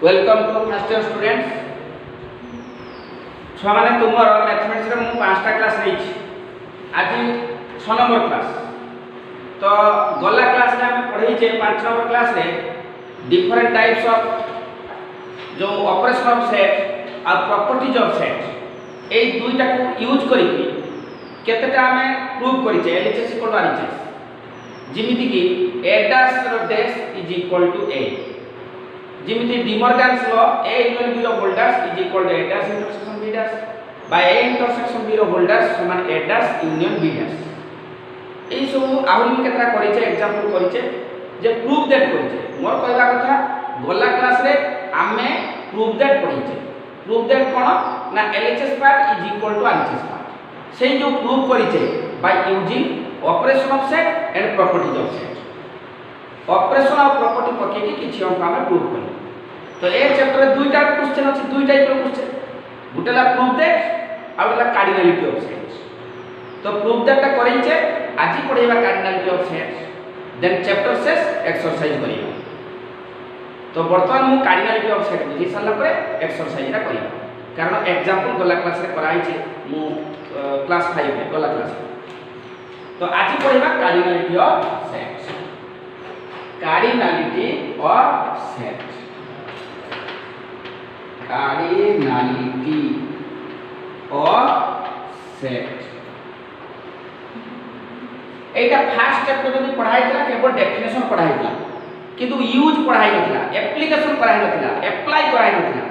Welcome to first year students. छुआ माने तुमर मैथमेटिक्स रे मु 5टा क्लास रही आज 6 नंबर क्लास। तो गला क्लास रे हम पढ़ी छे 5 नंबर क्लास रे डिफरेंट टाइप्स ऑफ जो ऑपरेशन ऑफ सेट और प्रॉपर्टीज ऑफ सेट ए दुईटा को यूज करी केतेटा हमें प्रूव करी छे एलएचएस इक्वल टू आरएचएस जिमिति कि a dash dash is equal to a जिमिति De Morgan's law a union b of dash is equal to a dash intersection b dash by a intersection b of dash समान a dash union b dash। एई सब आहुरी में केतरा करि छै example करि छै जे proof that करि छै। मोर कहबा कथा गोला क्लास रे आमे प्रूफ दैट पढि छै। प्रूफ दैट कोन ना LHS part is equal to RHS part सेई जो प्रूफ करि छै by using operation of set and properties of set. Operation of property पके के किछि हम हमें प्रूफ करी। तो ए चैप्टर रे दुईटा क्वेश्चन अछि, दुई टाइप रो क्वेश्चन गुटेला प्रूफ दैट आ गुटेला कार्डिनलिटी ऑफ सेट। तो प्रूफ दैट करै छै आजि पढेबा cardinality of set then chapter शेष एक्सरसाइज करियो। तो वर्तमान मु कार्डिनलिटी ऑफ सेट बुझि साला परे एक्सरसाइज रा करियो कारण एग्जांपल गला क्लास रे कराई छै मु क्लास 5 रे गला क्लास। तो आज पढ़ेबा cardinality of set. Cardinality of set, cardinality of set एटा फर्स्ट चैप्टर में पढ़ाई थला केवल डेफिनेशन पढ़ाई थला किंतु यूज पढ़ाई नथिला, एप्लीकेशन पढ़ाई नथिला, अप्लाई कराई नथिला।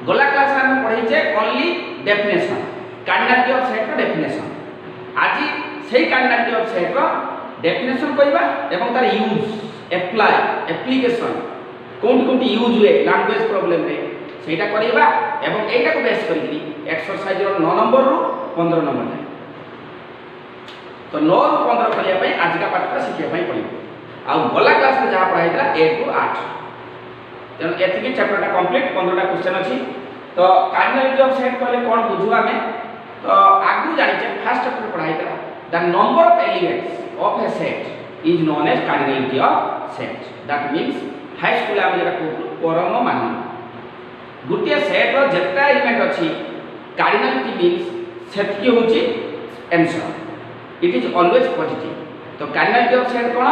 गोला क्लास रे हम पढ़ै छै only definition cardinality of set रो डेफिनेशन। आज सेही कार्डिनलिटी ऑफ सेट रो डेफिनेशन कइबा एवं तार यूज अप्लाई एप्लीकेशन कोन कोन यूज हुए लैंग्वेज प्रॉब्लम रे सेटा करिबा एवं एटा को बेस करी एक्सरसाइज रो 9 नंबर रो 15 नंबर जाय। तो 9 रो 15 करिया पई आज का पाठ शिखिया पई पड़िबो। आ गोला क्लास में जहां पढ़ाइतला 1 टू 8 तन एतिकी चैप्टर टा कंप्लीट 15 टा क्वेश्चन अछि। तो कार्डिनलिटी ऑफ सेट कहले कोन बुझु हमें तो आगु जानि छै फर्स्ट चैप्टर पढ़ाइतला the number of elements of a set is known as cardinality of set. That means high school में जेटा कहू परम मान गुटिया सेट रो जेटा एलिमेंट अछि कार्डिनलिटी मींस सेट की होची answer it is always positive. तो कार्डिनलिटी ऑफ सेट कोन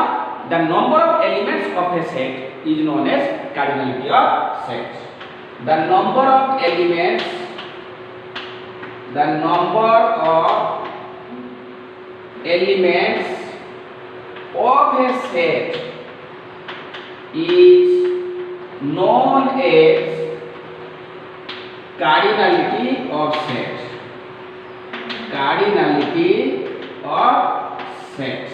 the number of elements of a set is known as cardinality of set. The number of elements, the number of elements of a set is known as cardinality of set, cardinality of set।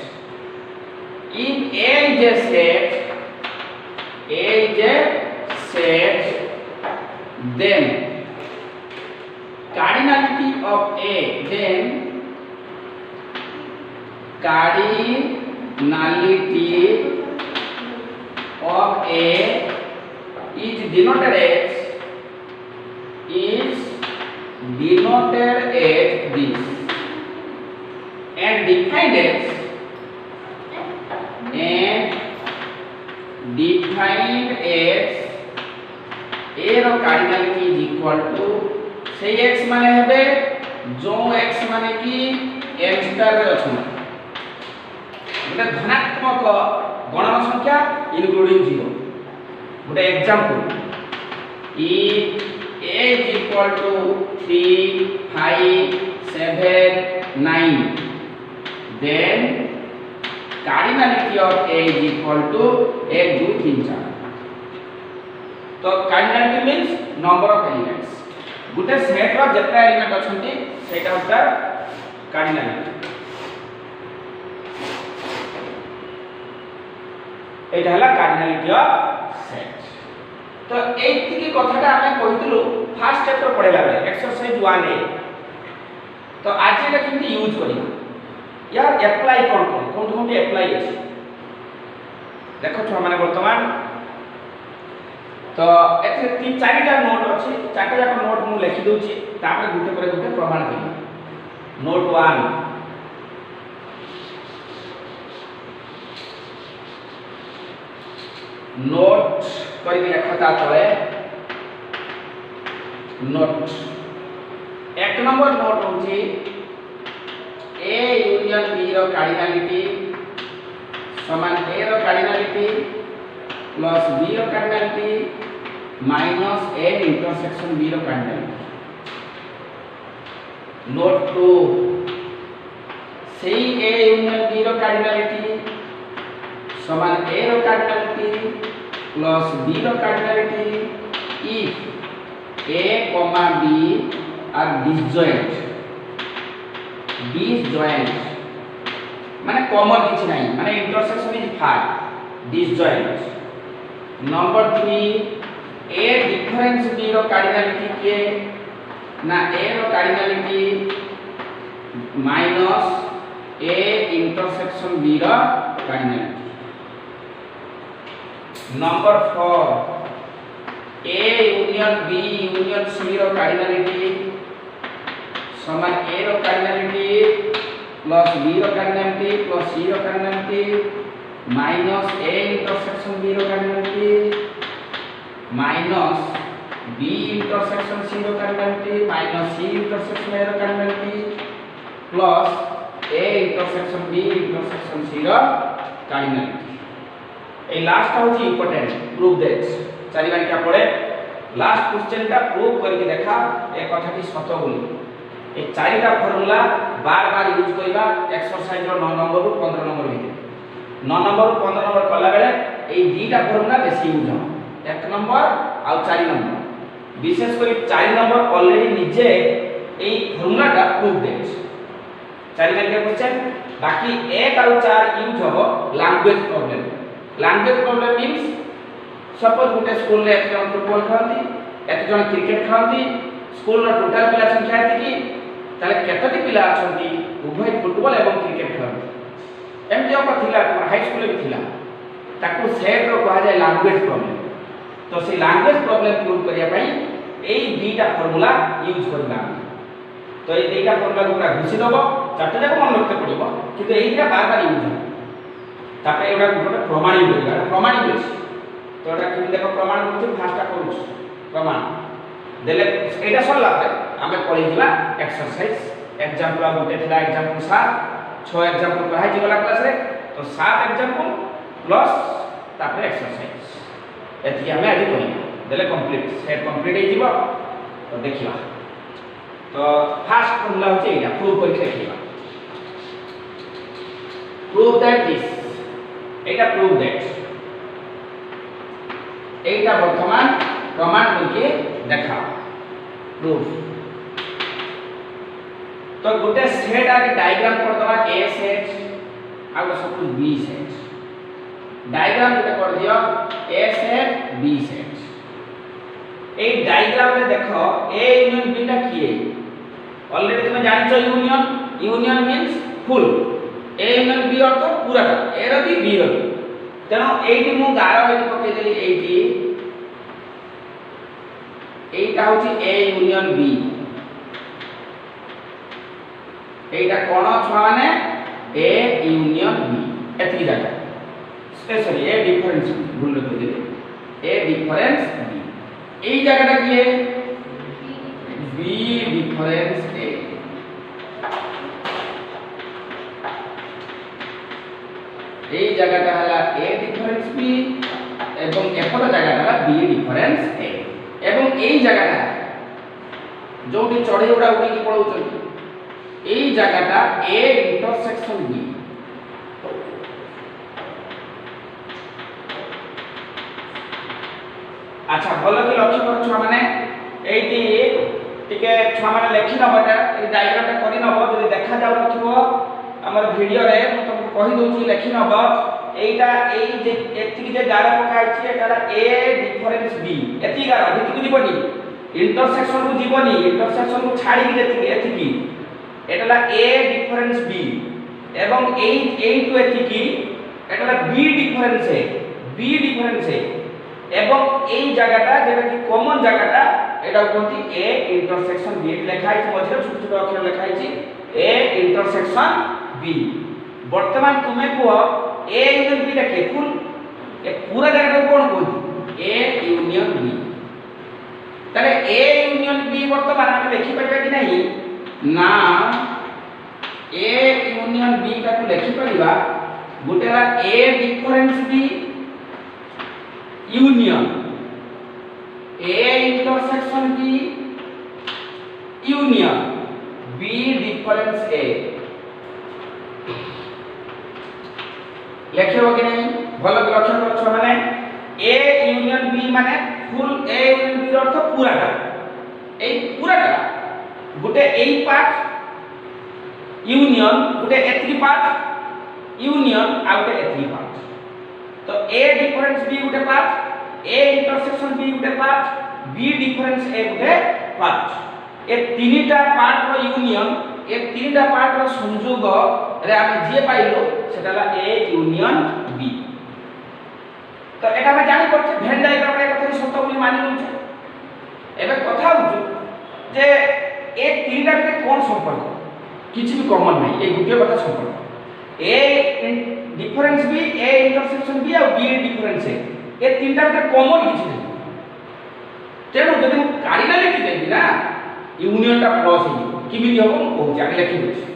If A is a set, A is a set, then cardinality of A, then cardinality of A is denoted as this and defined as A रो cardinality is equal to से x माने हेबे जो x माने की m star रे अछि गोटे धनात्मक गणन संख्या इंक्लूडिंग 0। गोटे example if a is equal to 3 5 7 9 then cardinality of a is equal to 1 2 3 4। तो cardinality means number of elements Gute set रो जेटा एलिमेंट अछंती सेटा होता कार्डिनलिटी। एटा हला कार्डिनलिटी ऑफ सेट। तो एथि की कथाटा हमें कहितलु फर्स्ट चैप्टर पढेला बेले एक्सरसाइज 1a। तो आज एटा किंती यूज करिया यार अप्लाई कोन अप्लाई अछि देखो छ माने वर्तमान तो एथे 3-4टा नोट अछि 4टा जाक नोट मु लिखि दोछि तापर गुटे पर गुटे प्रमाण करी। नोट 1 नोट करके लेखता तले नोट। एक नंबर नोट होची ए यूनियन बी रो कार्डिनलिटी समान ए रो कार्डिनलिटी प्लस बी रो cardinality minus A intersection B रो कार्डिनलिटी। नोट 2 सेही ए यूनियन बी रो कार्डिनलिटी समान ए रो कार्डिनलिटी प्लस बी रो cardinality if A comma B are disjoint माने कॉमन किछि नाही माने intersection is for disjoint. Number 3 A difference B रो कार्डिनलिटी के ना ए रो cardinality minus A intersection B रो cardinality. Number 4 A union B union C रो कार्डिनलिटी समान ए रो कार्डिनलिटी प्लस बी रो कार्डिनलिटी प्लस सी रो cardinality minus A intersection B रो cardinality minus B intersection C रो cardinality minus C intersection A रो cardinality plus A intersection B intersection C रो cardinality. ए last होची important proof that चारि बार क्या पड़े लास्ट क्वेश्चन टा प्रूफ करके देखा ए कथाटी सत बोली। ए चारिटा फार्मूला बार बार यूज करबा एक्सरसाइज रो 9 नंबर रु 15 नंबर भितर 9 नंबर रु 15 नंबर कला बेले ए दीटा फार्मूला बेसी यूज हो 1 नंबर आ 4 नंबर विशेष करी 4 नंबर ऑलरेडी निजे ए फार्मूला टा प्रूफ देछ 4 नंबर क्वेश्चन। बाकी 1 आ 4 यूज हो लैंग्वेज प्रॉब्लम मींस सपोज गुटे स्कूल रे एत जन फुटबॉल खेलती एत जन क्रिकेट खेलती स्कूल रो टोटल पिला संख्या एति की ताले केतटी पिला अछंती उभय फुटबॉल एवं क्रिकेट खेलती एम जे को थिला हाई स्कूल में थिला ताकू सेट रो कहा जाय लैंग्वेज प्रॉब्लम। तो से लैंग्वेज प्रॉब्लम प्रूव करिया पई एई दीटा फार्मूला यूज करबा। तो एई दीटा फार्मूला को घुसी दबो चारटा जाक मन रखते पड़िबो किंतु एई दीटा बार बार यूज हो तापर एडा गोटे प्रमाणित होइला प्रमाणित होइछ। तो एटा कि देखो प्रमाण करछु फास्टा करूछु प्रमाण देले एटा सरला पे हमें पढि दिबा एक्सरसाइज एग्जांपल गोटे थिला एग्जांपल 7 6 एग्जांपल पढाई जिगला क्लास रे। तो 7 एग्जांपल प्लस तापर एक्सरसाइज एति हमें आज कहि देले कंप्लीट सेट कंप्लीट हे जिवो। तो देखिबा तो फास्ट फॉर्मूला होचे एटा प्रूव करके देखिबा prove that this Etah prove that एटा वर्तमान प्रमाण करके देखा प्रूफ। तो गोटे सेट आगे डायग्राम कर दवा ए सेट आ सपोज बी सेट डायग्राम गोटे कर दियो ए सेट बी सेट। ए डायग्राम रे देखो ए यूनियन बी टा किए ऑलरेडी तुम जानिछो union means full A union B अर्थ पूरा ए रो बी रो तेनो एठी मु गारो एठी पके देली एठी एटा होची ए यूनियन बी एटा कोन छ माने ए यूनियन बी एती जागा स्पेशली ए डिफरेंस भूल कर देले ए डिफरेंस बी एई जागाटा की है बी डिफरेंस ए एई जागाटा हला ए डिफरेंस बी एवं एपट जागाटा हला बी डिफरेंस ए एवं एई जागाटा जोटी चढ़े उड़ा उड़ी की पळौचंती एई जागाटा ए इंटरसेक्शन बी अच्छा भलो कि लक्ष्य कर छुआ माने एइटी टिके छुआ माने लेखि नबटा ए डायग्राम टा करि नबो जदि देखा जाउ नथिबो हमर वीडियो रे म तुमको कहि दोछि लेखि नबो एइटा एई जे एति जे गार पकाइ छि एटा ए डिफरेंस बी एति गार भितु दिबोनी इंटरसेक्शन को जीवनी इंटरसेक्शन को छाड़ी की जेति एति की एटा ए डिफरेंस बी एवं ए टू एति की एटा बी डिफरेंस है एवं एई जगहटा जेटा कि कॉमन जगहटा एटा कोंती ए इंटरसेक्शन बी लिखाइ छि मझे छोट छोट अक्षर लिखाइ छि ए इंटरसेक्शन बी। वर्तमान तुमे को ए यूनियन बी टा के फुल ए पूरा जगह को कोन कोंती ए ताले ए यूनियन बी वर्तमान हम लिखि परिबा कि नहीं ना ए यूनियन बी का को लिखि परिबा गुटेला A difference B union A intersection B union B difference A लिखिबो कि नहीं भल लक्ष्य करछ माने ए यूनियन बी माने फुल ए यूनियन बी अर्थ पूराटा ए पूराटा गुटे ए पार्ट यूनियन गुटे ए3 पार्ट यूनियन आ गुटे ए3 पार्ट तो ए डिफरेंस बी गुटे पार्ट ए इंटरसेक्शन बी गुटे पार्ट बी डिफरेंस ए गुटे पार्ट ए तीनटा पार्ट रो यूनियन ए तीनटा पार्ट रो संयोग रे हम जे पाइलो सेटाला ए यूनियन बी तो एटा हम जानि परछे भेन डायग्राम रे कथि सत्य बोली मानि लउछे एबे कथा होछु जे ए तीनटा के कोन संपर्क किछि भी कॉमन नै ए गुटे कथा संपर्क A difference B A intersection B और बी डिफरेंस ए तीनटा के कॉमन किछि नै तेनु जदि कार्डिनलिटी देबी ना यूनियन टा प्लस हो किमिति हो ओ जाके लिखि देछि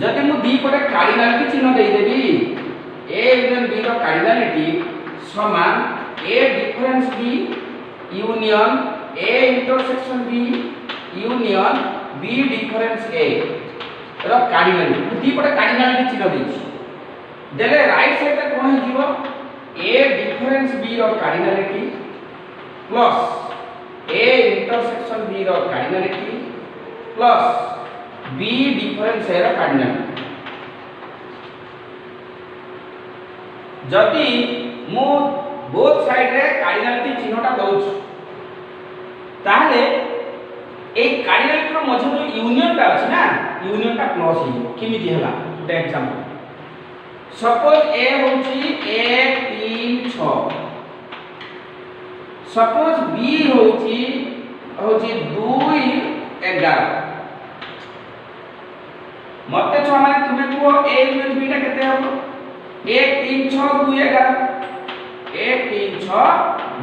जदि मु दी पटे कार्डिनलिटी चिन्ह दे देबी ए यूनियन बी रो कार्डिनलिटी समान A difference B union A intersection B union B difference A रो कार्डिनलिटी दी पटे कार्डिनलिटी चिन्ह देछि देले राइट साइड रे कोन हिजिवो ए डिफरेंस बी रो cardinality plus A intersection B रो cardinality plus B difference A रो कार्डिनलिटी जदि मु बोथ साइड रे कार्डिनलिटी चिन्हटा दउछु ताहले ए कार्डिनलिटी रो मझे जो यूनियन टा अछि ना यूनियन टा प्लस हिजो किमिति हला गुटे एग्जांपल सपोज ए होछि 1 3 6 सपोज बी होछि 2 11 मते छ माने तुमे को ए यूनियन बी टा केते हबो 1 3 6 2 11 1 3 6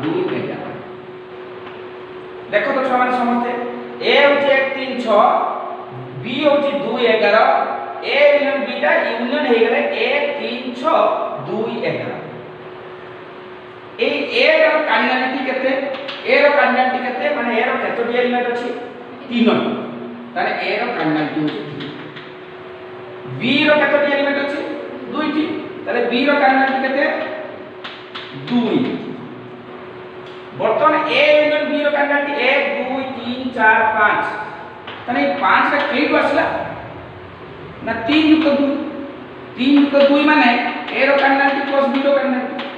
2 11 देखो तो छ माने समझते ए होछि 1 3 6 बी होछि 2 11 ए यूनियन बी टा यूनियन हे गेले 1 3 6 2 11 ए रो कार्डिनलिटी केते ए रो कार्डिनलिटी केते माने ए रो केतोटी एलिमेंट अछि 3 ताने ए रो कार्डिनलिटी होछि बी रो केतोटी एलिमेंट अछि 2 टी ताले बी रो कार्डिनलिटी केते 2 बर्तमान ए यूनियन बी रो कार्डिनलिटी 1 2 3 4 5 ताने 5 का केइटो आसला ना 3 युक्त 2 माने ए रो कार्डिनलिटी प्लस बी रो कार्डिनलिटी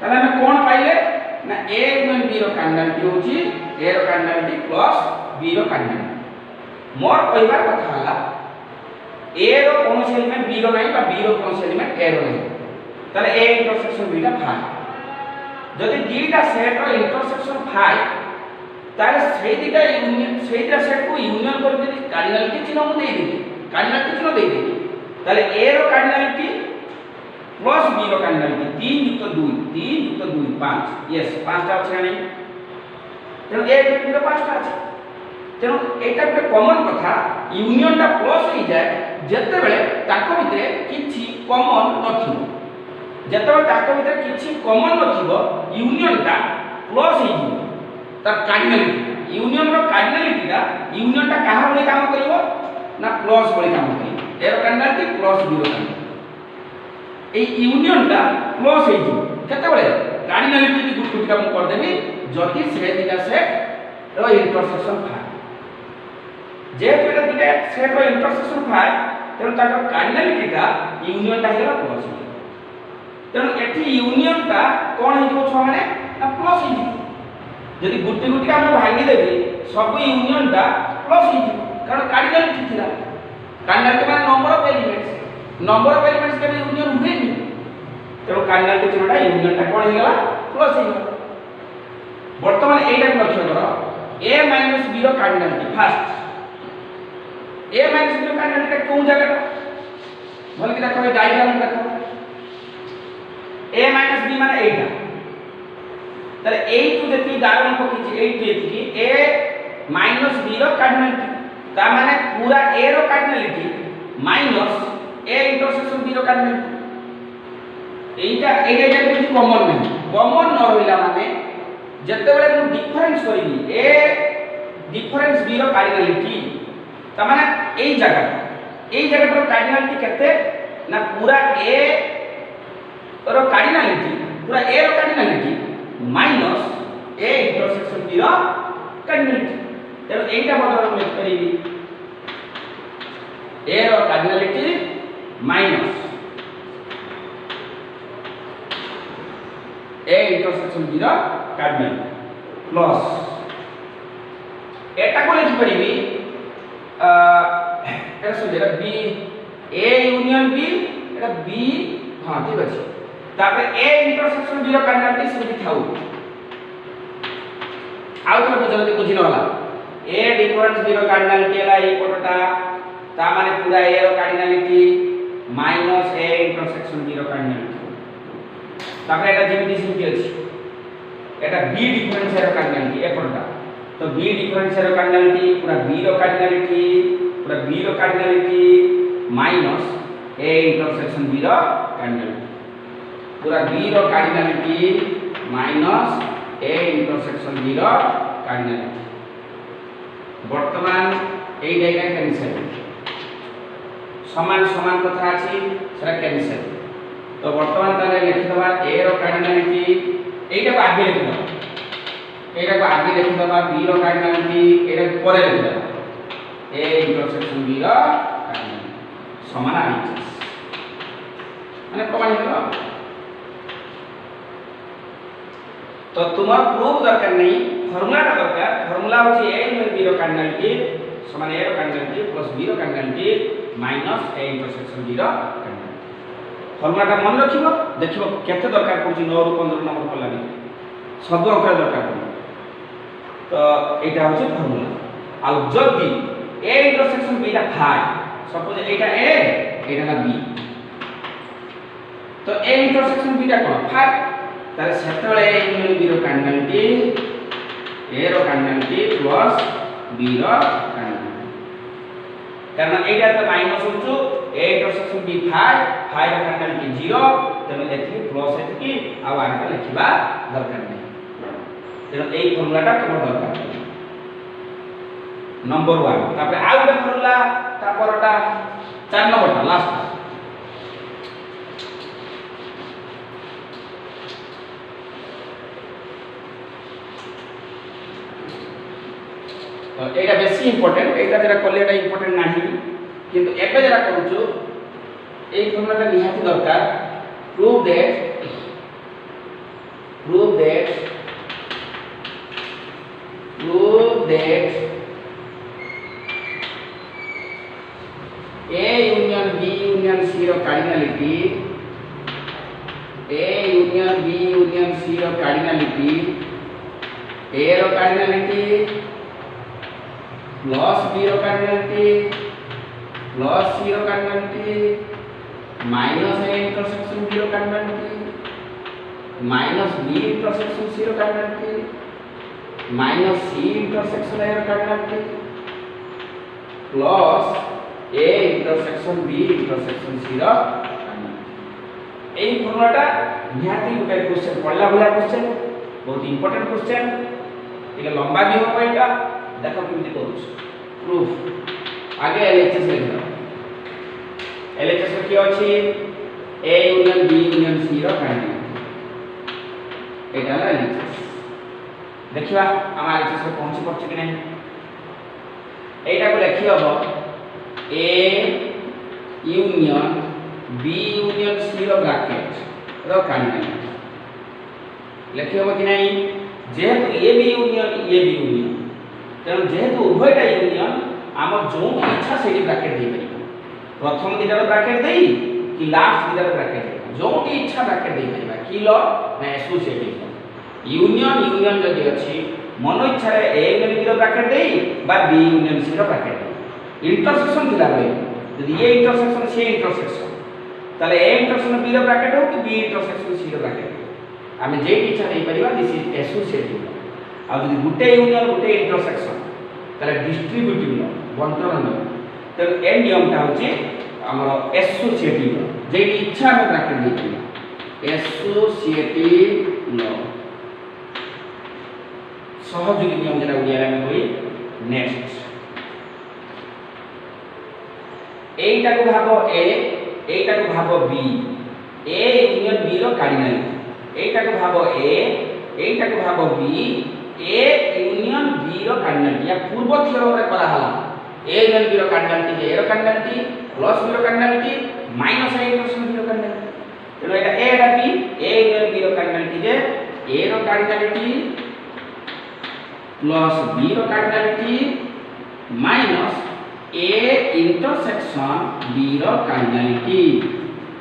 ताले हम कोन पाइले ना ए यूनियन बी रो कार्डिनलिटी होची ए रो कार्डिनलिटी प्लस बी रो कार्डिनलिटी मोर कहबार कथा हला ए रो कोनोसी एलिमेंट बी रो नाही बा बी रो कोनोसी एलिमेंट ए रो नाही ताले ए इंटरसेक्शन बी टा फाइ जदि दीटा सेट रो इंटरसेक्शन फाइ ताले सेदिटा यूनियन सेदिटा सेट को यूनियन कर दे कार्डिनलिटी चिन्ह मु दे देबी कार्डिनलिटी चिन्ह दे देबी ताले ए रो कार्डिनलिटी प्लस बी रो कार्डिनलिटी 3 युक्त 2 5 यस 5 टा अछि नै तेनो ए बी रो 5 टा अछि तेनो एटा के कॉमन कथा यूनियन टा प्लस हो जाय जते बेले ताको भितरे किछि कॉमन नथिबो जते बेले ताको भितरे किछि कॉमन नथिबो यूनियन टा प्लस हो जिवो त कार्डिनलिटी यूनियन रो कार्डिनलिटी टा यूनियन टा काहा बले काम करिवो ना प्लस बले काम करिवो ए रो कार्डिनलिटी प्लस बी रो कार्डिनलिटी ए यूनियन टा प्लस हो जिवो केते बेले कार्डिनलिटी की गुड गुड काम कर देबी जति से दिना सेट रो इंटरसेक्शन फाइ जे पेटा दिना सेट रो इंटरसेक्शन फाइ तेनो ताको कार्डिनलिटी टा यूनियन टा हेला प्लस तेनो एठी यूनियन टा कोन हिजो छ माने ना प्लस हिजो जदि गुटी गुटी हम भांगी देबी सब यूनियन टा प्लस हिजो कारण कार्डिनलिटी थिला कार्डिनलिटी माने नंबर ऑफ एलिमेंट्स के यूनियन हुए नि तेनो कार्डिनलिटी चिन्हटा यूनियन टा कोन हिगला प्लस हिगला वर्तमान एटा लक्ष्य करो a माइनस b रो cardinality first a minus b रो कार्डिनलिटी कोन जगह भल कि देखो डायग्राम देखो a माइनस b माने एटा তাহলে এইটু যেতি গারণ পকিছি এইটু এতিকি a মাইনাস b র কার্ডিনালিটি তার মানে পুরা a র cardinality minus a intersection b র কার্ডিনালিটি এইটা কিছু কমন নাই কমন ন রহিলা মানে যেতেবেলে মু ডিফারেন্স করিবি a ডিফারেন্স b র কার্ডিনালিটি তার মানে এই জায়গাটার কার্ডিনালিটি কেতে না পুরা a র কার্ডিনালিটি পুরা a র cardinality minus a intersection b র কার্ডিনালিটি তেଣୁ এইটা বদলে লিখি পারিবি a র cardinality minus a intersection b র কার্ডিনালিটি প্লাস এটা কো লিখি পারিবি এটা শুন এটা b a ইউনিয়ন b এটা b हां ঠিক আছে তারপরে a ইন্টারসেকশন b র কার্ডিনালিটি সেটি থাউ আউ তো জলদি বুঝি নলা a ডিফারেন্স b র কার্ডিনালিটি হলা এই পটটা তা মানে পুরা a র cardinality minus a intersection b র কার্ডিনালিটি তারপরে এটা যেমনি সেমনি আছে এটা b ডিফারেন্স এর কার্ডিনালিটি এই পটটা তো b ডিফারেন্স এর কার্ডিনালিটি পুরা b র cardinality minus a intersection b র কার্ডিনালিটি पूरा b रो cardinality minus a intersection b रो कार्डिनालिटी वर्तमान एई जायगा कैंसिल समान समान कथा अछि सेरा कैंसिल तो वर्तमान ताले लिखि दबा a रो कार्डिनालिटी एटा को आगे लिखि दबा b रो कार्डिनालिटी एटा परे लिखि दबा a इंटरसेक्शन b रो कार्डिनालिटी समान आछि माने प्रमाण हेलो तो तुम्हार प्रूफ दरकार नहीं फॉर्मूला दरकार फॉर्मूला होची a यूनियन b रो कार्डिनालिटी समान a रो कार्डिनालिटी प्लस b रो cardinality minus a intersection b रो कार्डिनालिटी फॉर्मूला मन रखिबो देखिबो केते दरकार पड़छि 9 रु 15 नंबर पला भी सब अंक दरकार पड़ो तो एटा होची फॉर्मूला आ जदी a इंटरसेक्शन b टा थाय सपोज एटा a एटा ना b तो a इंटरसेक्शन b टा कोन फाय तारे सेतळे a यूनियन b रो कार्डिनालिटी a रो कार्डिनालिटी प्लस b रो कार्डिनालिटी कारण एटा तो माइनस होचु a इंटरसेक्शन b 5 रो कार्डिनालिटी 0 तेनो एथि प्लस एथि आ आटा लिखिबा दरकार नै तेनो एई फॉर्मूलाटा तोर दरकार नंबर 1 तापर आ गोटे फॉर्मूला तापरटा 4 नंबरटा लास्ट तो एटा बेसी इंपोर्टेंट एटा जरा कोलेटा इंपोर्टेंट नाही किंतु एबे जरा करूछु ए फॉर्मूलाटा निहाती दरकार prove that a union b union c रो cardinality a union b union c रो कार्डिनालिटी a रो कार्डिनालिटी प्लस b रो कार्डिनालिटी प्लस c रो cardinality minus a intersection b रो cardinality minus b intersection c रो cardinality minus c intersection a रो cardinality plus a intersection b intersection c रो cardinality एई फॉर्मूलाटा निहाती गोटे क्वेश्चन पढ़ला भला क्वेश्चन बहुत इंपोर्टेंट क्वेश्चन इला लंबा भी हो एटा देखो केमती करूछ प्रूफ आगे एलएचएस लिख दो एलएचएस की अछि a union b union c रो कार्डिनालिटी एटा ला एलएचएस देखिबा हम एलएचएस को पहुंची पड़छ कि नहीं एटा को लिखि हबो a union b union c रो ब्रैकेट रो कार्डिनालिटी लिखि हबो कि नहीं जेहेतु a b यूनियन तेणु जेहेतु उभयटा यूनियन आम जो इच्छा से ब्रैकेट दे पार प्रथम दुटार ब्रैकेट दे कि लास्ट दुटार ब्रैकेट दे जो इच्छा ब्रैकेट दे पार कि ल ना एसोसिएटिव यूनियन यूनियन जदि अछि मन इच्छा रे a यूनियन b रो ब्रैकेट दे बा b यूनियन c रो ब्रैकेट दे इंटरसेक्शन थिला रे यदि a इंटरसेक्शन c इंटरसेक्शन ताले a इंटरसेक्शन b रो ब्रैकेट हो कि b इंटरसेक्शन c रो ब्रैकेट आमे जे इच्छा नहीं परिबा दिस इज एसोसिएटिव लॉ आ जदि गुटे यूनियन गुटे इंटरसेक्शन ताले डिस्ट्रीब्यूटिव लॉ बंटन लॉ तो ए नियमटा होची हमर एसोसिएटिव लॉ जे इच्छा में ब्रैकेट देती एसोसिएटिव लॉ सहयोगी नियम जेटा उड़िया में कोई नेक्स्ट एटा को भागो ए एटा को भागो बी ए यूनियन बी रो कार्डिनल एटा को भागो ए एटा को भागो बी ए यूनियन बी रो कार्डिनल या पूर्व थ्योरम रे करा हला ए यूनियन बी रो कार्डिनल ए रो कार्डिनल प्लस बी रो cardinal minus A intersection B रो कार्डिनल तो एटा ए एटा बी ए यूनियन बी रो कार्डिनल जे ए रो कार्डिनल प्लस बी रो cardinal minus A intersection B रो कार्डिनलिटी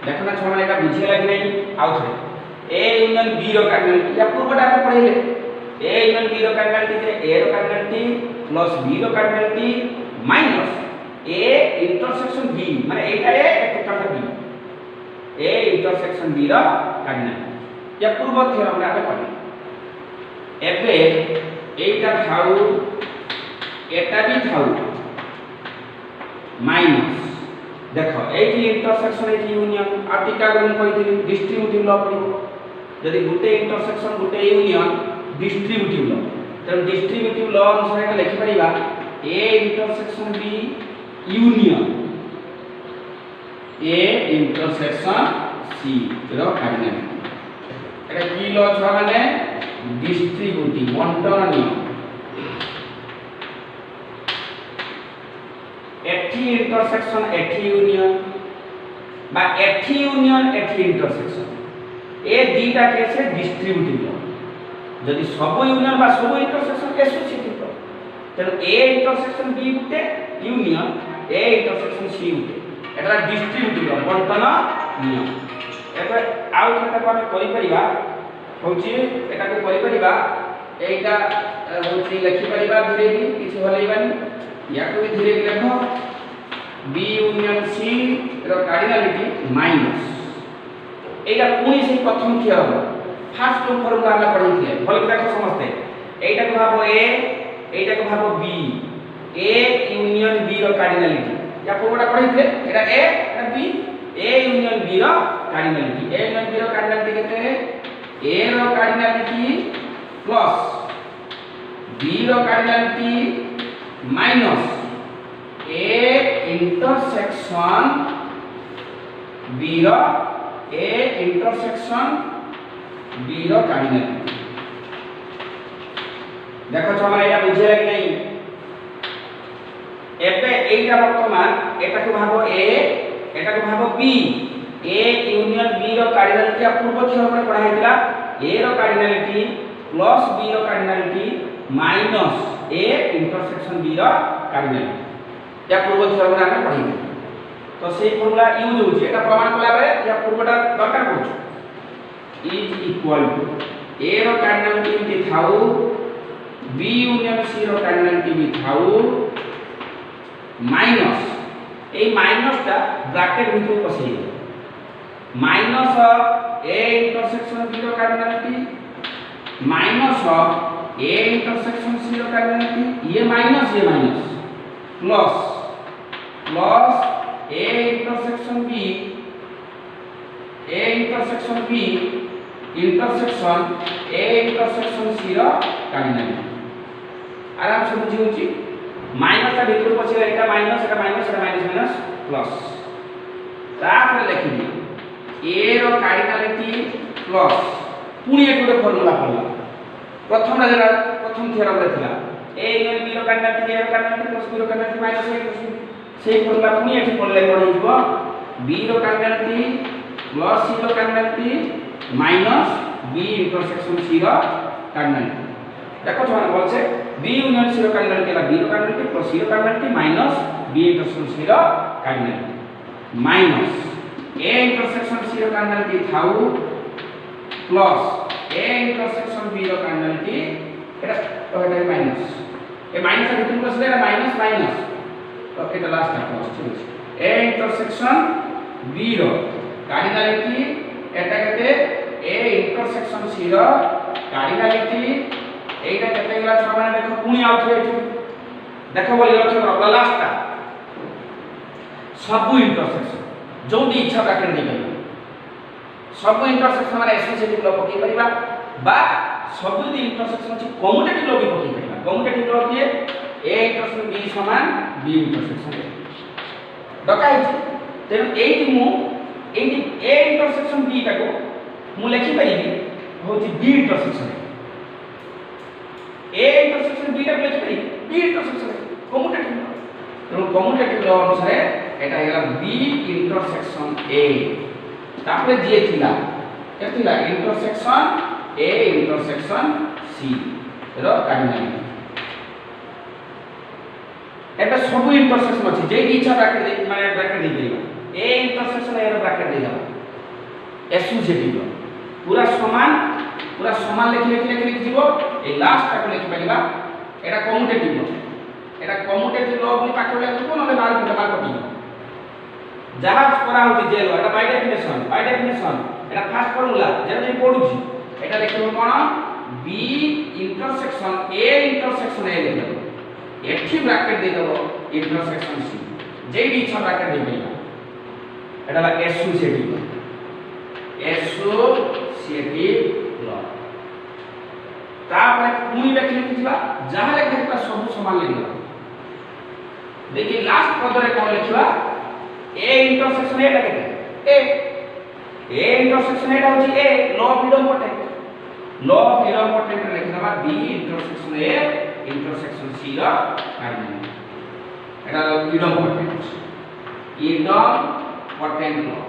देखो ना छोरा एटा बुझे लाग नहीं आउ थरे ए यूनियन बी रो कार्डिनलिटी या पूर्वटा को पढ़िले ए यूनियन बी रो कार्डिनलिटी जे ए रो कार्डिनलिटी प्लस बी रो cardinality minus A intersection B माने एटा A total B A intersection B रो कार्डिनलिटी या पूर्व थ्योरम रे आबे पढ़ी एबे एटा थाउ एटा भी थाउ माइनस देखो एटी इंटरसेक्शन एटी यूनियन आर्टिका गन कहिथिली डिस्ट्रीब्यूटिव लॉ पड़िबो जदि गुटे इंटरसेक्शन गुटे यूनियन डिस्ट्रीब्यूटिव लॉ त डिस्ट्रीब्यूटिव लॉ अनुसार लिखि परिबा A intersection B union A intersection C रो कार्डिनल एटा की लॉ छ माने डिस्ट्रीब्यूटिव बंटन नियम एठी इंटरसेक्शन एठी यूनियन बा एठी यूनियन एठी इंटरसेक्शन ए दीटा केस डिस्ट्रीब्यूटिव लॉ जदि सब यूनियन बा सब इंटरसेक्शन एसोसिएटिव लॉ तेन ए इंटरसेक्शन बी गुटे यूनियन ए इंटरसेक्शन सी गुटे एटा डिस्ट्रीब्यूटिव लॉ बंटन नियम एबे आउ खाता को हम करि परिबा होची एटा को करि परिबा एटा होची लिखि परिबा धीरे धीरे किछि हलैबानी या को भी धीरे लिखो बी यूनियन सी रो कार्डिनलिटी माइनस एटा पुनी से प्रथम थ्योरम फर्स्ट फॉर्मूला हम पढ़िथिले भल के देखो समझते एटा को भाबो ए एटा को भाबो बी ए यूनियन बी रो कार्डिनलिटी या पूर्वटा पढ़िथिले एटा ए एटा बी ए यूनियन बी रो कार्डिनलिटी ए यूनियन बी रो कार्डिनलिटी केते है ए रो कार्डिनलिटी प्लस बी रो cardinality minus A intersection B रो ए इंटरसेक्शन बी रो कार्डिनलिटी देखो छमा एटा बुझे लाग नहीं एबे एटा वर्तमान एटा को भागो ए एटा को भागो बी ए यूनियन बी रो कार्डिनलिटी पूर्व थ्योरम रे पढ़ा हैतिला ए रो कार्डिनलिटी प्लस बी रो cardinality minus A intersection B रो कार्डिनलिटी या पूर्व थ्योरम रे हम पढ़ी तो सेही फॉर्मूला यूज होची एटा प्रमाण कला बेले या पूर्वटा दरकार पड़छ इज इक्वल टू ए रो कार्डिनलिटी भी थाउ बी यूनियन सी रो कार्डिनलिटी भी थाउ माइनस ए माइनस ता ब्रैकेट भितर पसई माइनस ए इंटरसेक्शन बी रो cardinality minus A intersection C रो कार्डिनलिटी ये minus plus plus A intersection B intersection A intersection C रो कार्डिनलिटी आराम से बुझी होची माइनस ता भितर पछे एटा माइनस माइनस प्लस तापर लिखिबी ए रो कार्डिनलिटी प्लस पुनी एक फार्मूला पड़ला प्रथम थ्योरम रे थिला ए यूनियन बी रो कार्डिनलिटी ए रो कार्डिनलिटी प्लस बी रो कार्डिनलिटी माइनस ए प्लस सेही फार्मूला पुनी एठी पड़ले कोन हिबो बी रो कार्डिनलिटी प्लस सी रो cardinality minus B intersection C रो कार्डिनलिटी देखो छाने बोल से बी यूनियन सी रो कार्डिनलिटी ला बी रो कार्डिनलिटी प्लस सी रो cardinality minus B intersection C रो cardinality minus A intersection C रो कार्डिनलिटी थाउ प्लस ए इंटरसेक्शन बी रो कार्डिनलिटी एटा तो एटा माइनस ए माइनस का भितर प्लस लेला माइनस माइनस तो एटा लास्ट का प्लस ठीक ए इंटरसेक्शन बी रो कार्डिनलिटी एटा केते ए इंटरसेक्शन इंटरसेक्शन सी रो कार्डिनालिटी एटा केते गला छ माने देखो पुनी आउथरे एठी देखो बोली लक्ष्य करो लास्टटा सब इंटरसेक्शन जो भी इच्छा ब्रैकेट दे गई सब इंटरसेक्शन माने एसोसिएटिव लो पकई परिबा बा सब जो इंटरसेक्शन अछि कम्युटेटिव लो भी पकई परिबा कम्युटेटिव लो किए ए इंटरसेक्शन बी समान बी इंटरसेक्शन ए डका है तेन एटी मु एटी ए इंटरसेक्शन बी टाको मु लिखि परिबी होची B intersection A intersection B टाको लिखि परिबी बी इंटरसेक्शन कम्युटेटिव तेणु कम्युटेटिव लॉ अनुसार एटा हेला बी इंटरसेक्शन ए तापरे जे थिला केथिला इंटरसेक्शन ए इंटरसेक्शन सी रो कार्डिनालिटी एटा सब इंटरसेक्शन अछि जे इच्छा ब्रैकेट माने ब्रैकेट दे दिबा ए इंटरसेक्शन ए रो ब्रैकेट दे दबा एसोसिएटिव पूरा समान लिखि जीवो ए लास्ट टाको लिखि परिबा एटा कम्युटेटिव लॉ एटा कम्युटेटिव लॉ बोली पाठ लिखबो नले बार कटी जहा करा होती जे law Etah by definition Etah fast formula J J पढुची Etah लिखबो cone B intersection ए लिखबो एठी ब्रैकेट दे दबो इंटरसेक्शन सी जे भी इच्छा ब्रैकेट दे दिबा एटा ला एसोसिएटिव लॉ तापर पुनी लिखि दिबा जहा लिखिबा सब समान लिखिबा देखिए लास्ट पद रे कोन लिखिबा ए इंटरसेक्शन ए केते ए इंटरसेक्शन ए होची A law of idempotent लिखिबा B intersection A intersection C रा कार्डिनालिटी एटा फ्रीडम पोटेंट लॉ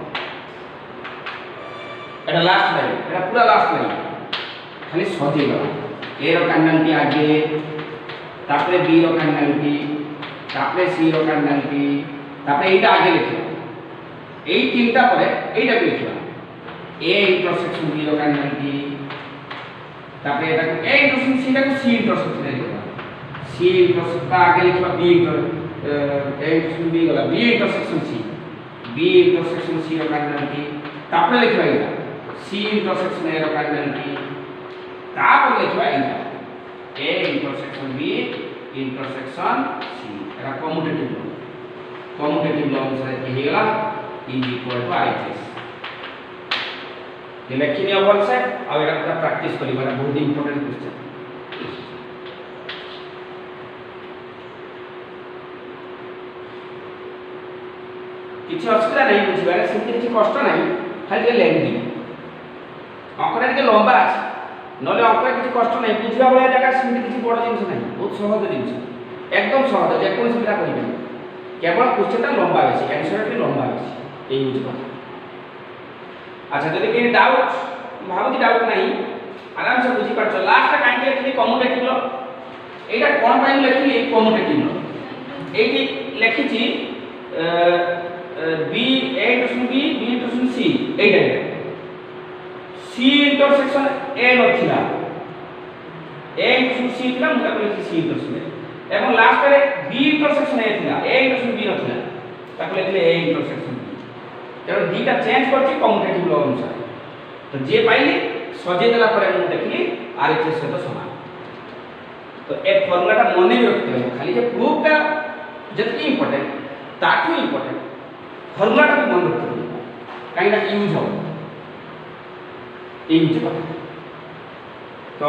एटा लास्ट लाइन एटा पूरा लास्ट लाइन खाली सजी गला ए रो कार्डिनालिटी आगे तापरे बी रो कार्डिनालिटी तापरे सी रो कार्डिनालिटी तापरे एटा आगे लिखिबा एई तीनटा परे एटा लिखिबा ए इंटरसेक्शन बी रो कार्डिनालिटी तापरे एटा ए इंटरसेक्शन सी टा सी इंटरसेक्शन लिखिबा सी इंटरसेक्शन आगे लिखिबा बी ए इंटरसेक्शन बी गला बी इंटरसेक्शन सी रो कार्डिनालिटी तापरे लिखिबा एटा C intersection A row cardinality तापर लिखिबा एटा A intersection B intersection C एटा कम्युटेटिव लॉ अनुसार के हेला इज इक्वल टू आईएचएस ये लेखिनी अवल से आ एटा पूरा प्रैक्टिस करिबा बहुत इंपोर्टेंट क्वेश्चन किछि असुविधा नहीं बुझिबारे सेति किछि कष्ट नहीं खाली लेंदी अंकरा के लंबा আছে नले अंकरा किछि कष्ट नहीं बुझिबा वाला जगह सेति किछि बड़ जिंस नहीं बहुत सहज जिंस एकदम सहज जे कोन सुविधा करिबे केवल क्वेश्चनटा लंबा है आंसर भी लंबा है एई होची बात अच्छा जदि के डाउट भाबुती डाउट नहीं आराम से बुझी पाछो लास्ट काई के लिखली कम्युटेटिव लॉ एटा कोन पाई लिखली कम्युटेटिव लॉ एटी लिखिची B A intersection B intersection C एटा सी इंटरसेक्शन ए नथिला ए इंटरसेक्शन सी थिला मुदा लिखि सी इंटरसेक्शन एवं लास्ट रे बी इंटरसेक्शन ए थिला ए इंटरसेक्शन बी नथिला ताको लिखले ए इंटरसेक्शन बी तेरो दीटा चेंज करछि कम्युटेटिव लॉ अनुसार तो जे पाइली सजे देला परे मु देखली आरएचएस से तो समान तो ए फार्मूला टा मने रखते हो खाली जे प्रूफ टा जति इंपोर्टेंट ताठू इंपोर्टेंट फार्मूला टा मन रखते हो काई ना यूज हो यूज पता तो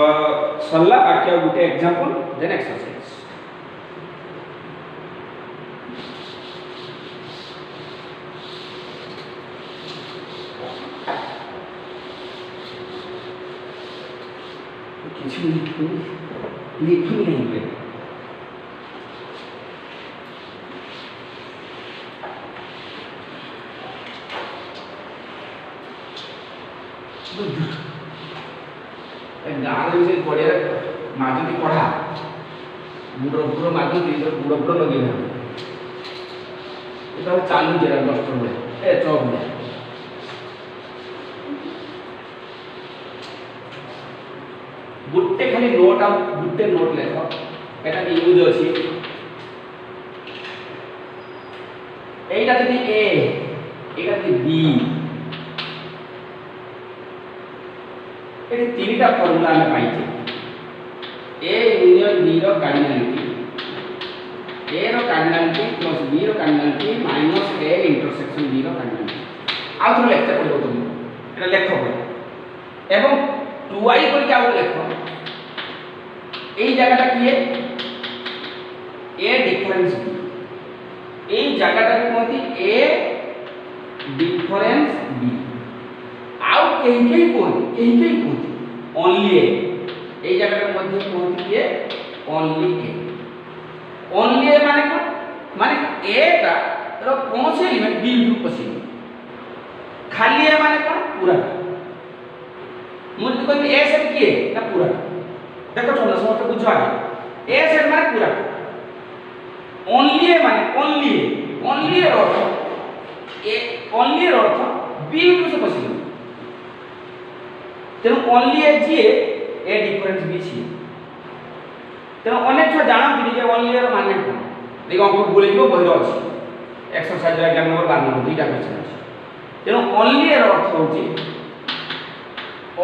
सल्ला बाकी गुटे एग्जांपल देन एक्सरसाइज किसी लिखी नहीं पे गाँव से पढ़िया माजुती पढ़ा बुढ़ माजुती बुढ़ लगे चालू जरा कष्ट हुए ए चौक में गुट्टे खाली नोट आ गुट्टे नोट लेख एटा यूज अछि एटा जदि ए एटा जदि बी ये तीनटा फॉर्मूला हमें पाइछे ए यूनियन बी रो कार्डिनलिटी ए रो कार्डिनलिटी प्लस बी रो cardinality minus A intersection B रो कार्डिनलिटी आ थोड़ा लिखते पड़ो तुम एटा लेखो एवं 2i करके आउ लेखो এই জায়গাটা কি এ ডিফারেন্স বি এই জায়গাটাকে কোনটি এ ডিফারেন্স বি আউ কেই কোনটি অনলি এ এই জায়গাটার মধ্যে কোনটি এ অনলি এ মানে কোন মানে এটা এর কোনসি এলিমেন্ট বি ভিতর পসিবল খালি এ মানে কোন পুরা मुझे कोई ए सेट किए ना पूरा देखो छोटा समझ बुझो आगे ए सेट माने पूरा ओनली ए माने only A earth A only A earth B से पॉसिबल तेनु ओनली ए जी ए डिफरेंस बी छी तेनु अनेक छ जाना कि जे ओनली ए रो माने कोन देखो हमको बोले जो बहिरो अछि एक्सरसाइज एग्जाम नंबर 12 दुईटा क्वेश्चन अछि तेनु ओनली ए रो अर्थ होची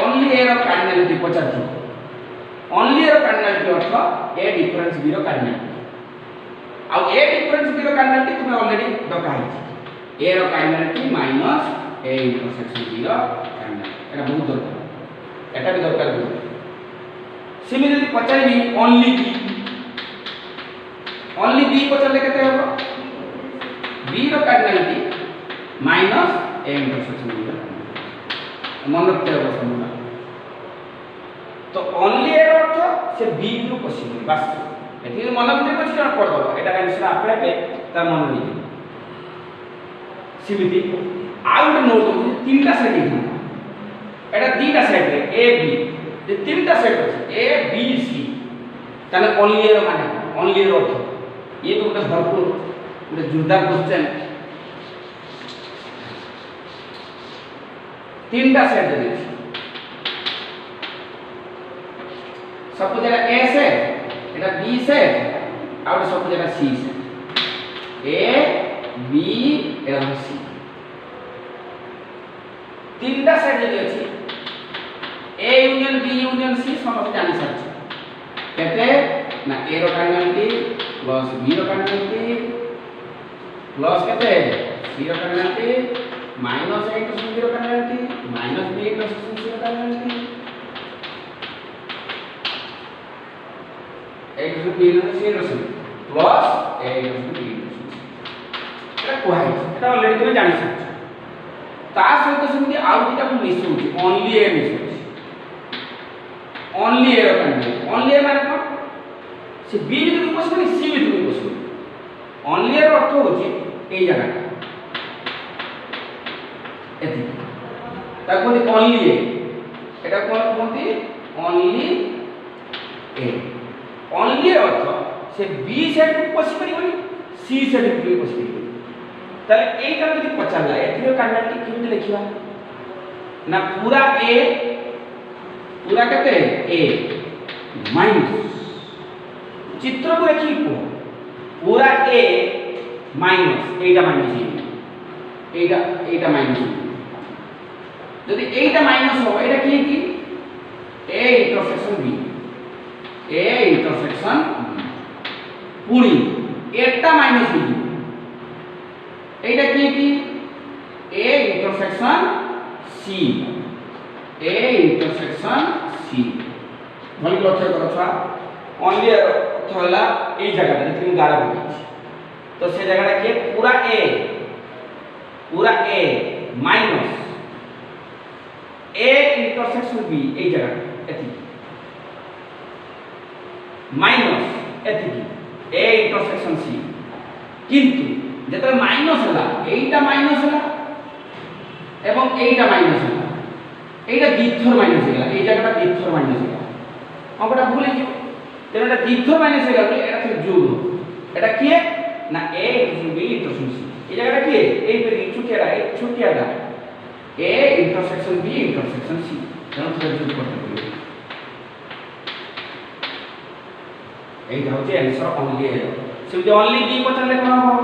ओनली ए रो कार्डिनलिटी पचार थी ओनली ए रो कार्डिनलिटी अर्थ ए डिफरेंस बी रो कार्डिनलिटी आ ए डिफरेंस बी रो कार्डिनलिटी तुमे ऑलरेडी दका है ए रो cardinality minus A intersection B रो कार्डिनलिटी एटा बहुत दरकार एटा भी दरकार सिमी यदि पचारबी ओनली बी पचारले केते होबो बी रो cardinality minus A intersection B रो मन रखते हो समझना तो ओनली ए अर्थ से बी ग्रुप पॉसिबल बस एथि मन भीतर कुछ न कर दो एटा आंसर आपे आपे त मन रही सिमिति आउट नोट दो तीनटा सेट है एटा तीनटा सेट है ए बी जे तीनटा सेट है ए बी सी ताने ओनली ए माने ओनली ए अर्थ ये तो ଗୋଟେ भरपूर ଗୋଟେ जोरदार क्वेश्चन तीनटा सेट दे दी सब जगह ए सेट एटा बी सेट और सब जगह सी सेट ए बी एवं सी तीनटा सेट जदी अछि A union B union C समस्त जानि सच केते ना ए रो कार्डिनलिटी प्लस बी रो कार्डिनलिटी प्लस केते सी रो cardinality minus A intersection B रो cardinality minus B intersection C रो cardinality A intersection B intersection C intersection plus A intersection B intersection एटा कोहाय एटा ऑलरेडी तुम जानि छ ता सहित सेमति आउ दिटा को मिसु ओनली ए मिसु ओनली ए रो कार्डिनलिटी ओनली ए माने कोन से बी भी पॉसिबल सी भी पॉसिबल ओनली ए रो अर्थ होची ए जगह एति ताको ओनली ए एटा कोन कोनती ओनली ए ओनली अर्थ से बी सेट पॉसिबल होई सी सेट भी पॉसिबल होई ताले एटा जदि पचारला एथिरो कार्डिनलिटी केमि लिखिबा ना पूरा ए पूरा केते ए माइनस चित्र को देखि को पूरा ए माइनस एटा माइनस एटा माइनस যদি এইটা মাইনাস হবে এটা কি কি এ ইন্টারসেকশন বি পুরি এটা মাইনাস বি এইটা কি কি এ ইন্টারসেকশন সি ভালো লক্ষ্য করো ছড়া অনলি অর্থ হলা এই জায়গাটা যেটা আমি গাড়া বলেছি তো সেই জায়গাটা কি পুরা এ মাইনাস ए इंटरसेक्शन बी ए जगह एथि माइनस एथि ए इंटरसेक्शन सी किंतु जेते माइनस हला एटा माइनस हला एवं एटा माइनस हला एटा द्विथर माइनस हला ए जगहटा द्विथर माइनस हला अंकटा भूल जे तेनटा द्विथर माइनस हला एटा फिर जोग एटा किए ना A intersection B intersection C ए जगहटा किए ए पे छुटियाटा A intersection B intersection C तेणु थोड़ा जोग करते पड़े এইটা হচ্ছে आंसर ओनली ए সেটা ओनली बी পচারলে কোন হবে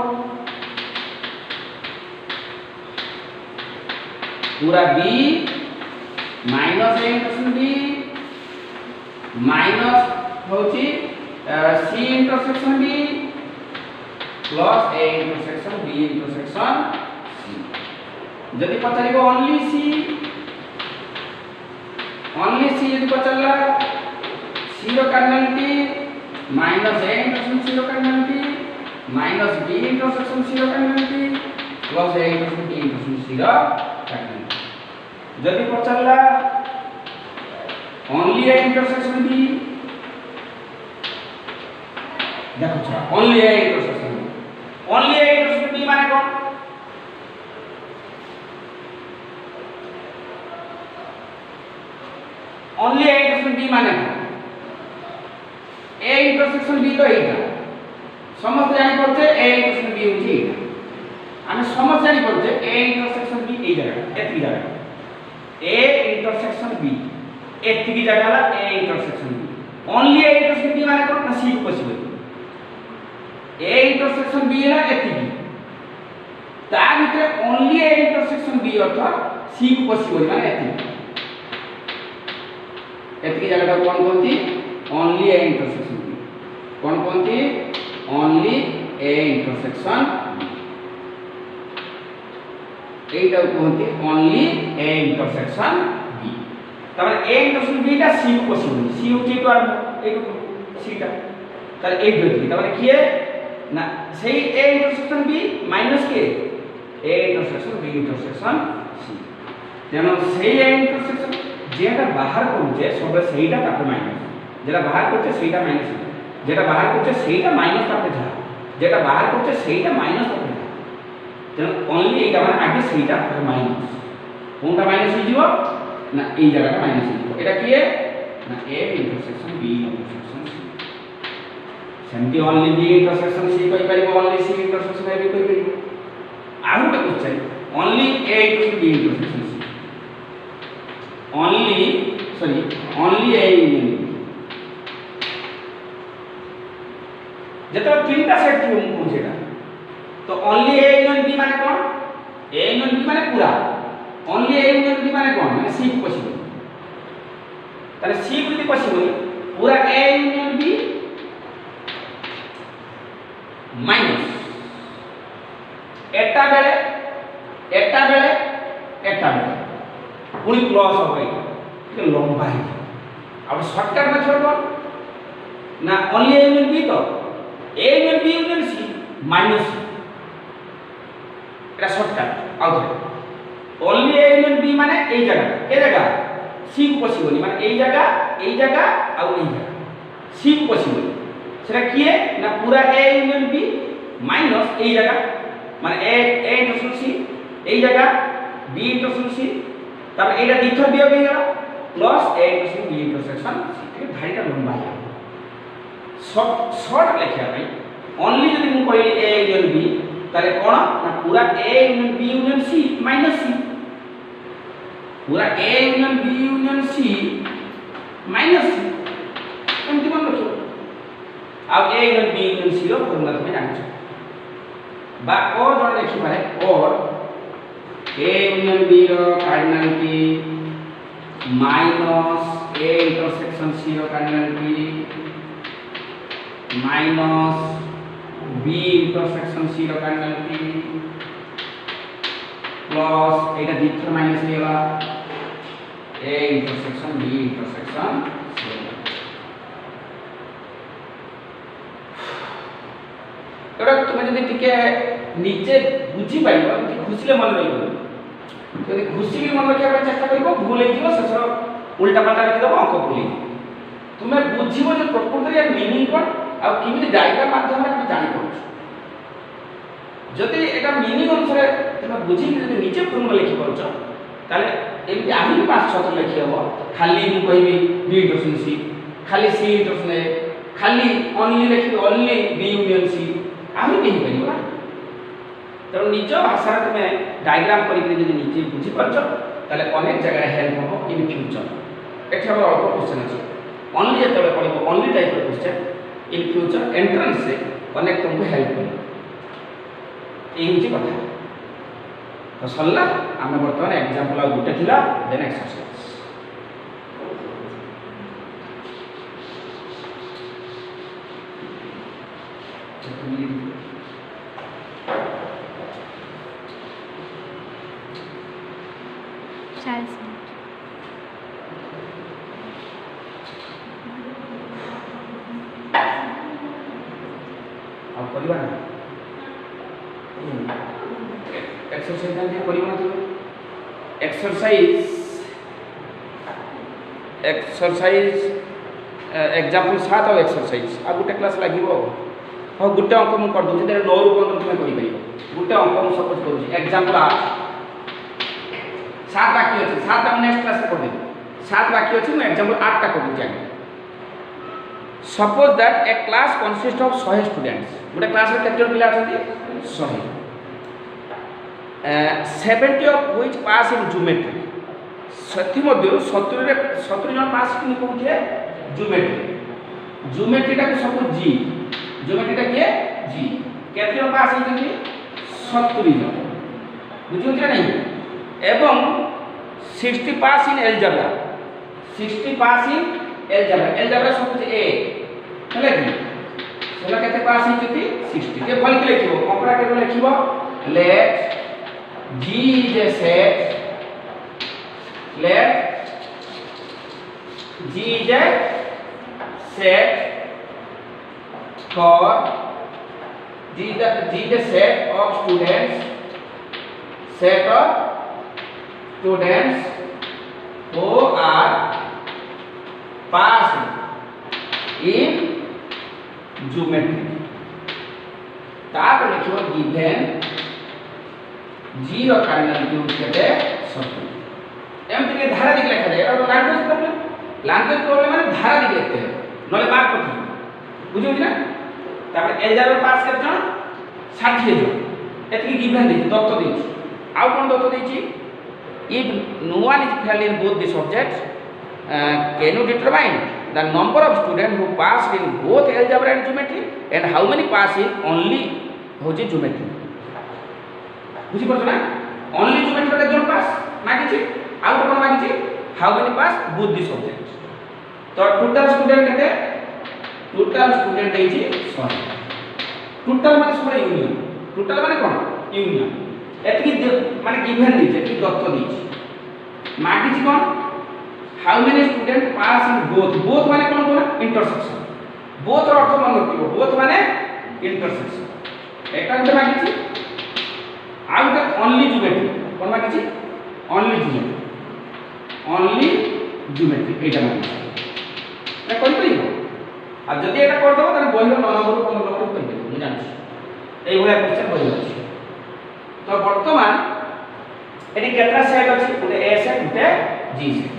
पूरा B minus A intersection B minus होची C intersection B plus A intersection B intersection C. जदि पचारिबो ओनली सी जदि पचारला सी रो cardinality minus A intersection C रो cardinality minus B intersection C रो cardinality plus A intersection B intersection C रो cardinality. जदि पचारला ओनली ए इंटरसेक्शन बी देखो छ ओनली ए इंटरसेक्शन बी माने कोन ओनली ए इंटरसेक्शन बी माने ए इंटरसेक्शन बी तो एटा समस्त जानि परछे ए इंटरसेक्शन बी होची एटा आमे समस्त जानि परछे ए इंटरसेक्शन बी ए जगह एतकी जगह ए इंटरसेक्शन बी एतकी जगह ला A intersection B only A intersection B माने कोन ना C possible A intersection B है एतकी ता भितरे ओनली ए इंटरसेक्शन बी अर्थात सी पॉसिबल माने एतकी जगह कोन कोनती ओनली ए इंटरसेक्शन बी कोन कोनती ओनली ए इंटरसेक्शन बी एटा कोनती ओनली ए इंटरसेक्शन बी तब ए इंटरसेक्शन बी टा सी पॉसिबल सी होची तो एक सी टा তাহলে এই দুইটি তাহলে কি না সেই a intersection b minus K a intersection b intersection c তেন সেই a ইন্টারসেকশন যেটা বাহার করছে সবে সেইটা তারপরে মাইনাস যেটা বাহার করছে সেইটা মাইনাস যেটা বাহার করছে সেইটা মাইনাস তারপরে যা যেটা বাহার করছে সেইটা মাইনাস তারপরে যা তেন অনলি এইটা মানে আগে সেইটা তারপরে মাইনাস কোনটা মাইনাস হয়ে যাব না এই জায়গাটা মাইনাস হয়ে যাব এটা কি না a intersection b intersection c सेमती ओनली बी इंटरसेक्शन सी कहि परिबो only C intersection A B कहि परिबो आउ के question only A equal B intersection C only A union जतो तीनटा सेट थी हम जेटा तो ओनली ए यूनियन बी माने कोन ए यूनियन बी माने पूरा ओनली ए यूनियन बी माने कोन माने सी पॉसिबल ताले सी यदि पॉसिबल पूरा ए यूनियन बी माइनस एटा बेले पुनी प्लस हो गई ये लंबा है अब शॉर्टकट मेथड कौन ना ओनली ए यूनियन बी तो A union B union C minus एटा shortcut out only A union B माने ए जगह सी को पॉसिबल माने ए जगह आ ए जगह सी को पॉसिबल सेटा किए ना पूरा ए यूनियन बी माइनस ए जगह माने ए इंटरसेक्शन सी ए जगह बी इंटरसेक्शन सी तब एटा दिथर बियोग हो गला plus A intersection B intersection C ठीक धारीटा लंबा है शॉर्ट लिखिया भाई ओनली यदि मु कहली ए यूनियन बी ताले कोन ना पूरा A union B union C minus C पूरा A union B union C minus C एमती मन रखियो अब A union B union C रो फॉर्मूला तुम जानो बा और जण देखि पारे और ए यूनियन बी रो cardinality minus A intersection C रो cardinality minus B intersection C रो कार्डिनालिटी प्लस एटा दिथर माइनस हेला A intersection B intersection C एटा तुम जदि टिके नीचे बुझी पाइबो खुशीले मन रहिबो जदि खुशी के मन रखिया चेष्टा करिबो भूल हे जीवो शेष उल्टा पल्टा लिखि दबो अंक भूल तुमे बुझिबो जे प्रकृति या मीनिंग कोन आ किमिति डायग्राम माध्यम रे जानि पड़छ जदि एटा मीनिंग अनुसार तुमे बुझी जदि नीचे फॉर्मूला लिखि पड़छ ताले एमति आही 5-6 लिखि हबो खाली मु कहबी बी इंटरसेक्शन सी खाली सी इंटरसेक्शन ए खाली ओनली लिखि ओनली बी यूनियन सी आही नहीं परिबो ना तो निज भाषा तुमे डायग्राम करी जदि नीचे बुझी परछ ताले अनेक जगह हेल्प हो इन फ्यूचर एठी हमर अल्प क्वेश्चन अछि ओनली जतबे पढिबो only type of question in future entrance से अनेक तुमको हेल्प करे एही जे कथा तो सल्ला आमे वर्तमान एग्जांपल आ गुटे थिला then exercise exercise exercise exercise example 7 और एक्सरसाइज आ गोटे क्लास लगे हाँ गोटे अंक मुझे कर दूसरी 9 रू 15 तुम कर गोटे अंक मुझे सपोज करूँ एग्जाम्पल 7 बाकी अच्छे 7 हम नेक्स्ट क्लास कर देवी 7 बाकी अच्छे मुझे एग्जाम्पल 8 टा कर दूसरी आगे suppose that A class consist of 100 students गोटे क्लास में केते पिला अच्छा 100 70 of which pass in geometry सथि मध्य 70 जन पास कि कहूँ ज्योमेट्री टा सब जी ज्योमेट्री टा किए जी केते जन पास होती 70 जन बुझुछ नहीं एवं 60 पास इन एलजेब्रा 60 पास इन एलजेब्रा सब कुछ ए हेले कि सेला केते पास होती 60 के फल के लिखिबो कंपरा के लिखिबो late G is a set. Let G is a set for G is a set of students. Set of students who are passed in geometry. ताप लिखो given जी और कार्डिनल यूज करते सब एमती के धारा दिख लिखा जाए और लैंग्वेज प्रॉब्लम माने धारा दिख लिखते हैं नले मार्क पति बुझियो ना तापर एलजेब्रा पास कर जण 60 जण एतकी गिवन दे दत्त देछि आउ कोन दत्त देछि if no one is fail in both the subjects can you determine the number of student who pass in both algebra and geometry and how many pass in only होछि geometry बुझी पड़छ ना only geometry का जोन pass मागी छी आउ कोन मागी छी how many pass both the subjects तो टोटल स्टूडेंट केते टोटल स्टूडेंट देछि 100 टोटल माने सब यूनियन टोटल माने कोन यूनियन एतकी माने गिवन दी एतकी दत्त दी मागी छी कोन how many student pass in both माने कोन कोन इंटरसेक्शन बोथ रो अर्थ मन रखिबो बोथ माने इंटरसेक्शन एटा के मागी छी आउ द ओनली ज्योमेट्री कोन मागी छी ओनली ज्योमेट्री एटा मागी ना कोन करियो आ जदि एटा कर दबो त बहिरो 9 नंबर 15 नंबर कहि देबो मु जानछि एई भलिया क्वेश्चन बहिरो अछि तो वर्तमान एटी केतरा सेट अछि गुटे ए सेट गुटे जी सेट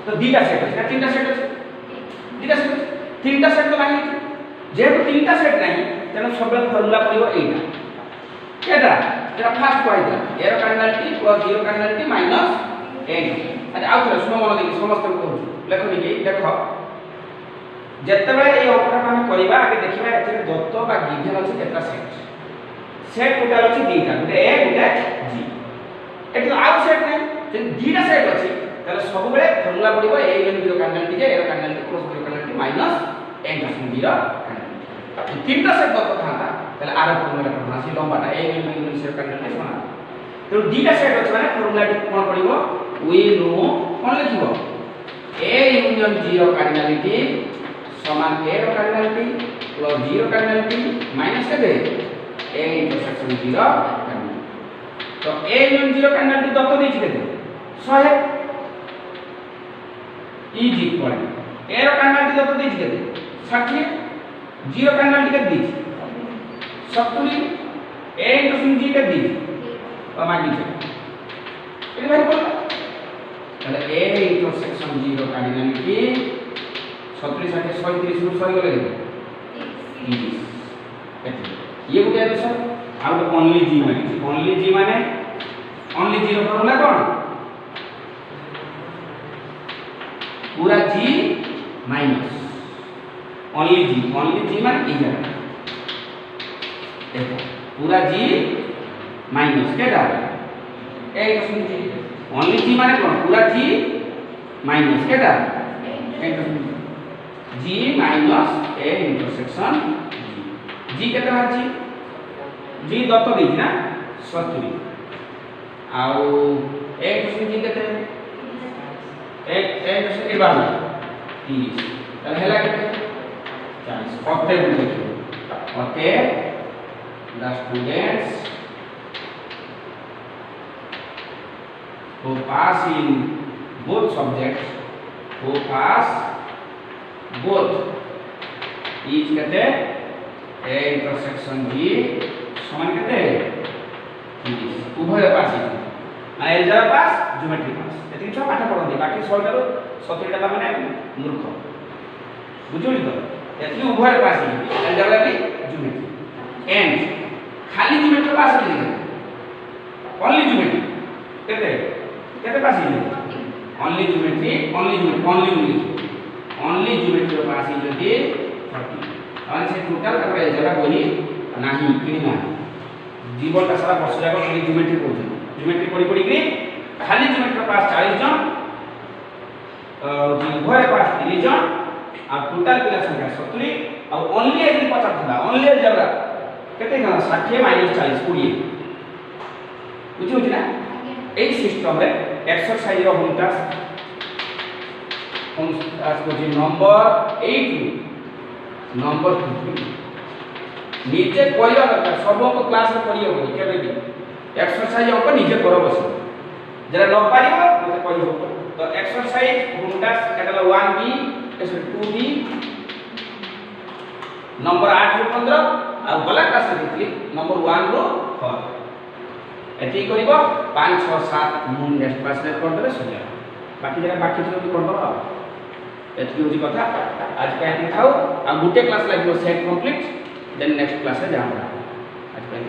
तो दीटा सेट अछि ना तीनटा सेट अछि दीटा सेट तीनटा सेट तो मागी जेहेतु तीनटा सेट नाही तेनो सब फॉर्मूला पड़िबो एटा केटा जेटा फर्स्ट पॉइंट ए रो cardinality plus zero cardinality minus N अच्छा आउ थोड़ा सुनो मन देखि समस्त को कहू लेखो निके देखो जत्ते बेले ए ऑपरेटर हम करबा आगे देखिबा एथे दत्त बा गिवन अछि केतरा सेट टोटल अछि दीटा गुटे ए गुटे जी एठी आउ सेट नै जे दीटा सेट अछि ताले सब बेले फॉर्मूला पड़िबो ए इन जीरो कार्डिनलिटी जे ए रो cardinality plus zero cardinality minus N plus zero cardinality तीनटा सेट दत्त थांता ताले आर फॉर्मूला पड़ना सी लंबाटा ए इन जीरो कार्डिनलिटी समान तो दीटा सेट अछि माने फॉर्मूला कोन पड़िबो वी नो कोन लिखिबो ए यूनियन जीरो कार्डिनलिटी समान ए रो cardinality plus zero cardinality minus के ए इंटरसेक्शन जीरो कार्डिनलिटी तो ए यूनियन जीरो कार्डिनलिटी दत्त देछि केते 100 इज इक्वल ए रो कार्डिनलिटी दत्त देछि केते 60 जीरो कार्डिनलिटी के देछि 70 ए इंटरसेक्शन जी के देछि और मागी छै एने भाई बोल তাহলে a ইন্টারসেকশন 0 कार्डिनलिटी 70 60 130 ରୁ 100 গলে ये गुटे आंसर आउ ओनली जी माने ओनली जीरो फॉर्मूला कोन पूरा जी माइनस ओनली जी माने ई जगह देखो पूरा जी माइनस केटा ए जी ओनली जी माने कोन पूरा जी माइनस केटा जी माइनस ए इंटरसेक्शन जी केते बाहर जी दत्त दी ना 70 आउ 1 जी केते 1 बार 30 तले हला केते 40 प्रत्येक लिखियो प्रत्येक the students who pass in both subjects who pass both each कहते a intersection b समान कहते उभय पास माने एल्जेब्रा पास ज्योमेट्री पास एति छ पाठ पढନ୍ତି बाकी 100 टा 70 टा माने मूर्ख बुझुली तो एति उभय पास एल्जेब्रा भी ज्योमेट्री एंड खाली ज्योमेट्री पास नहीं ओनली ज्योमेट्री कहते कहते पास ही ओनली ज्योमेट्री ओनली ज्योमेट्री पास ही जदी 40 और से टोटल कर एल्जेब्रा कोई नाही किना जीवन का सारा वर्ष जाक खाली ज्योमेट्री पढु ज्योमेट्री पढी कि खाली ज्योमेट्री पास 40 जन उभय पास 30 जन आ टोटल पिला संख्या 70 और ओनली एग्री 50 था ओनली एल्जेब्रा केते ना 60 माइनस 40 20 बुझियो ना ए सिस्टम रे एक्सरसाइज रो होम टास्क को जी नंबर 8 नंबर 2 नीचे कोइला दरकार सब को क्लास में पढ़ियो केबे भी एक्सरसाइज अंक नीचे करो बस जरा न पारियो मते पढ़ियो तो एक्सरसाइज होम टास्क केतला 1b 2b नंबर 8 रो 15 आ गला क्लास रे देखली नंबर 1 रो 4 एति करिवो 5 6 7 मु नेक्स्ट क्लास रे कर देबे सजा बाकी जरा बाकी तो कर दो एति होजी कथा आज का एति थाओ आ गुटे क्लास लागिवो set complete then next class रे जाम आज का